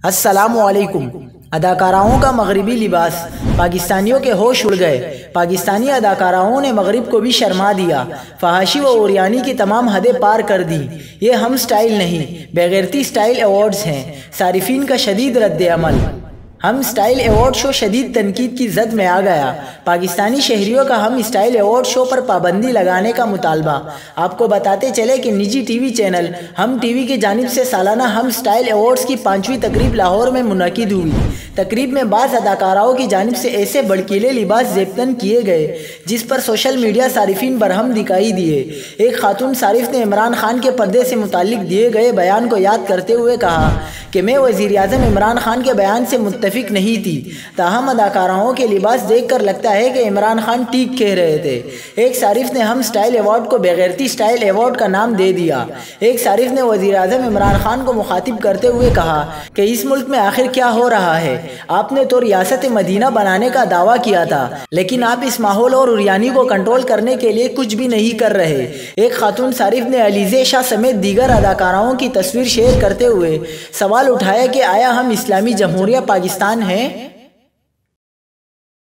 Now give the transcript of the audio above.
السلام علیکم۔ اداکاراؤں کا مغربی لباس، پاکستانیوں کے ہوش اڑ گئے۔ پاکستانی اداکاراؤں نے مغرب کو بھی شرما دیا، فحاشی و عریانی کی تمام حدیں پار کر دیں۔ یہ ہم سٹائل نہیں، بےغیرتی سٹائل ایوارڈز ہیں۔ صارفین کا شدید رد عمل۔ ہم سٹائل ایوارڈ شو شدید تنقید کی زد میں آ گیا۔ پاکستانی شہریوں کا ہم سٹائل ایوارڈ شو پر پابندی لگانے کا مطالبہ۔ آپ کو بتاتے چلے کہ نجی ٹی وی چینل ہم ٹی وی کی جانب سے سالانہ ہم سٹائل ایوارڈز کی 5ویں تقریب لاہور میں منعقد ہوئی۔ تقریب میں بعض اداکاراؤں کی جانب سے ایسے بڑکیلے لباس زیبتن کیے گئے جس پر سوشل میڈیا صارفین برہم دکھائی دیے۔ ایک خاتون صارف نے عمران خان کے پردے سے متعلق دیے گئے بیان کو یاد کرتے ہوئے کہا کہ میں وزیر اعظم عمران خان کے بیان سے متفق نہیں تھی، تاہم اداکاراؤں کے لباس دیکھ کر لگتا ہے کہ عمران خان ٹھیک کہہ رہے تھے۔ ایک صارف نے ہم سٹائل ایوارڈ کو بےغیرتی سٹائل ایوارڈ کا نام دے دیا۔ ایک صارف نے وزیر اعظم عمران خان کو مخاطب کرتے ہوئے کہا کہ اس ملک میں آخر کیا ہو رہا ہے؟ آپ نے تو ریاست مدینہ بنانے کا دعویٰ کیا تھا، لیکن آپ اس ماحول اور عریانی کو کنٹرول کرنے کے لیے کچھ بھی نہیں کر رہے۔ ایک خاتون صارف نے علیزہ شاہ سمیت دیگر اداکاراؤں کی تصویر شیئر کرتے ہوئے سوال اٹھایا کہ آیا ہم اسلامی جمہوریہ پاکستان ہیں؟